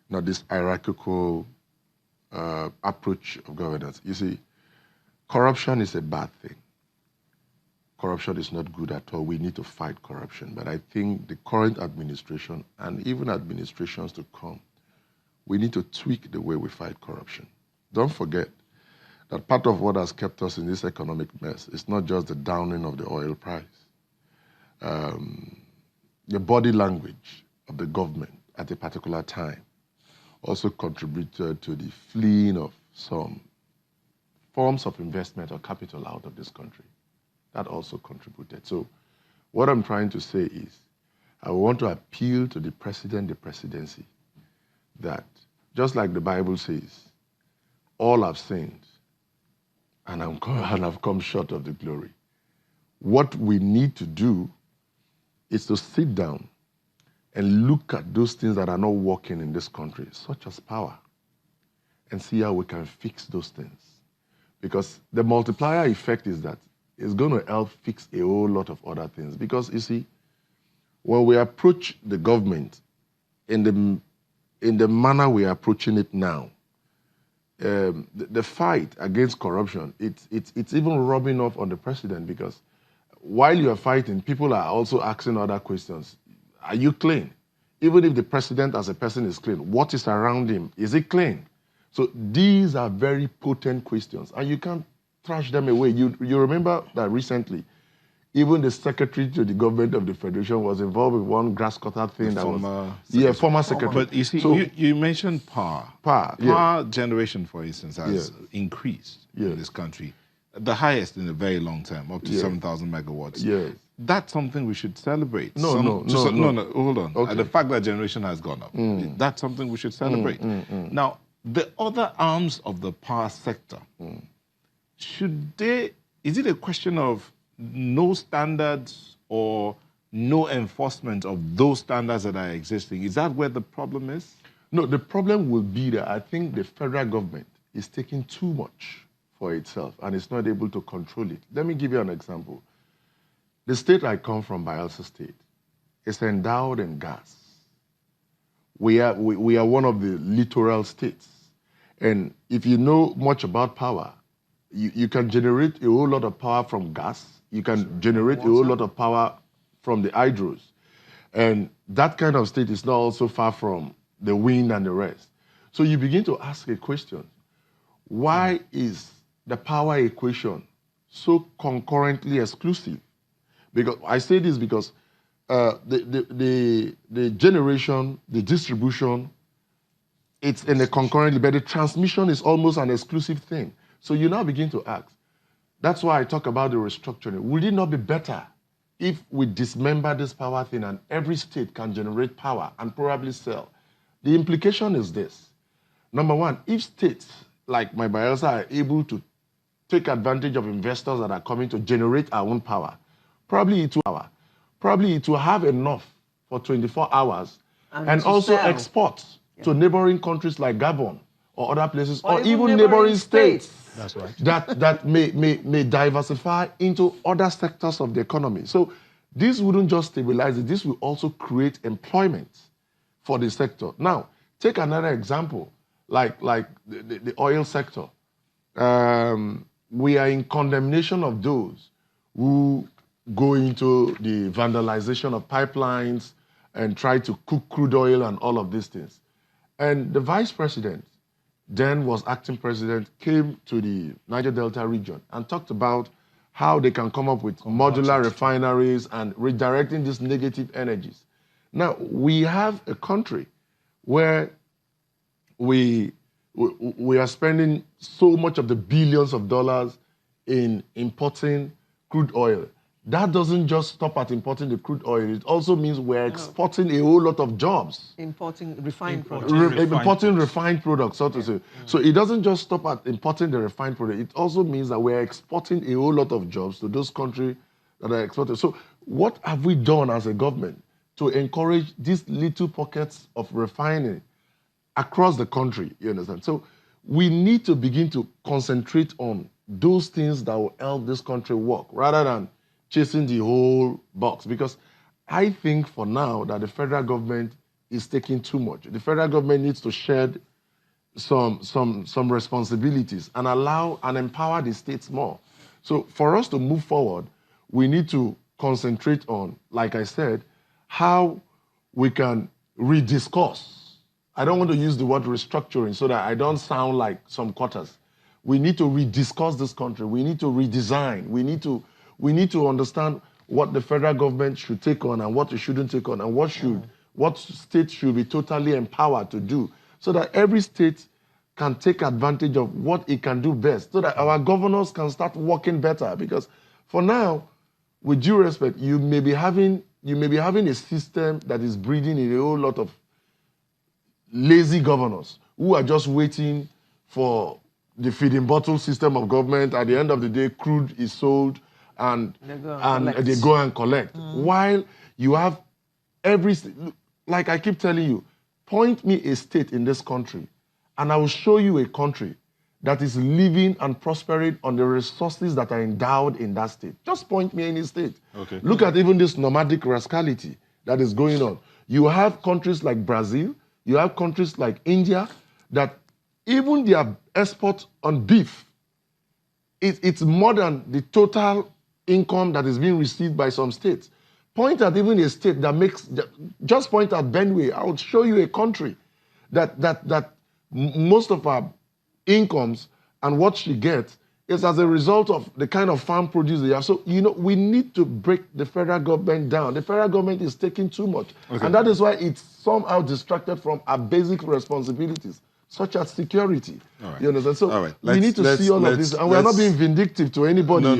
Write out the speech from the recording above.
not this hierarchical approach of governance. You see, corruption is a bad thing. Corruption is not good at all. We need to fight corruption. But I think the current administration and even administrations to come, we need to tweak the way we fight corruption. Don't forget that part of what has kept us in this economic mess is not just the downing of the oil price. The body language of the government at a particular time also contributed to the fleeing of some forms of investment or capital out of this country. That also contributed. So what I'm trying to say is, I want to appeal to the president, the presidency, that just like the Bible says, all have sinned and have come short of the glory. What we need to do is to sit down and look at those things that are not working in this country, such as power, and see how we can fix those things. Because the multiplier effect is that it's going to help fix a whole lot of other things. Because, you see, when we approach the government in the manner we are approaching it now, the fight against corruption, it's even rubbing off on the president, because while you are fighting, people are also asking other questions. Are you clean? Even if the president as a person is clean, what is around him? Is he clean? So these are very potent questions, and you can't trash them away. You remember that recently, even the secretary to the government of the federation was involved with one grass cutter thing. Former secretary. But you see, so, you mentioned power. Power generation, for instance, has increased in this country. The highest in a very long time, up to 7,000 megawatts. Yes. That's something we should celebrate. No, hold on. Okay. The fact that generation has gone up, that's something we should celebrate. Now, the other arms of the power sector, is it a question of no standards or no enforcement of those standards that are existing? Is that where the problem is? No, the problem will be that I think the federal government is taking too much for itself and it's not able to control it. Let me give you an example. The state I come from, Bayelsa State, is endowed in gas. We are one of the littoral states. And if you know much about power, you can generate a whole lot of power from gas. You can generate a whole lot of power from the hydros. And that kind of state is not also far from the wind and the rest. So you begin to ask a question. Why is the power equation so concurrently exclusive? Because I say this because the generation, the distribution, it's in a concurrently, but the transmission is almost an exclusive thing. So you now begin to ask. That's why I talk about the restructuring. Would it not be better if we dismember this power thing and every state can generate power and probably sell? The implication is this. Number one, if states like my Bayelsa are able to take advantage of investors that are coming to generate our own power, probably it will have enough for 24 hours and also export to neighboring countries like Gabon or other places, or even neighboring states. That's right. that may diversify into other sectors of the economy. So this wouldn't just stabilize it, this will also create employment for the sector. Now, take another example, like the oil sector. We are in condemnation of those who go into the vandalization of pipelines and try to cook crude oil and all of these things. And the vice president, then was acting president, came to the Niger Delta region and talked about how they can come up with modular refineries and redirecting these negative energies. Now, we have a country where we are spending so much of the billions of dollars in importing crude oil. That doesn't just stop at importing the crude oil. It also means we're exporting a whole lot of jobs. Importing refined products. Importing refined products, so to say. So it doesn't just stop at importing the refined product. It also means that we're exporting a whole lot of jobs to those countries that are exporting. So what have we done as a government to encourage these little pockets of refining across the country, you understand? So we need to begin to concentrate on those things that will help this country work rather than chasing the whole box. Because I think for now that the federal government is taking too much. The federal government needs to shed some responsibilities and allow and empower the states more. So for us to move forward, we need to concentrate on, like I said, how we can rediscuss. I don't want to use the word restructuring so that I don't sound like some quarters. We need to rediscuss this country. We need to redesign. We need to understand what the federal government should take on and what it shouldn't take on, and what states should be totally empowered to do, so that every state can take advantage of what it can do best, so that our governors can start working better. Because for now, with due respect, you may be having a system that is breeding in a whole lot of lazy governors who are just waiting for the feeding bottle system of government. At the end of the day, crude is sold and they go and collect. While you have like I keep telling you, point me a state in this country and I will show you a country that is living and prospering on the resources that are endowed in that state. Just point me any state. Okay. Look at even this nomadic rascality that is going on. You have countries like Brazil, you have countries like India, that even their export on beef, it's more than the total income that is being received by some states. Point at even a state that just point at Benue. I would show you a country that most of our incomes and what she gets is as a result of the kind of farm produce they have. So, we need to break the federal government down. The federal government is taking too much. Okay. And that is why it's somehow distracted from our basic responsibilities, such as security. All right. You understand? So we need to see all of this. And we're not being vindictive to anybody. No.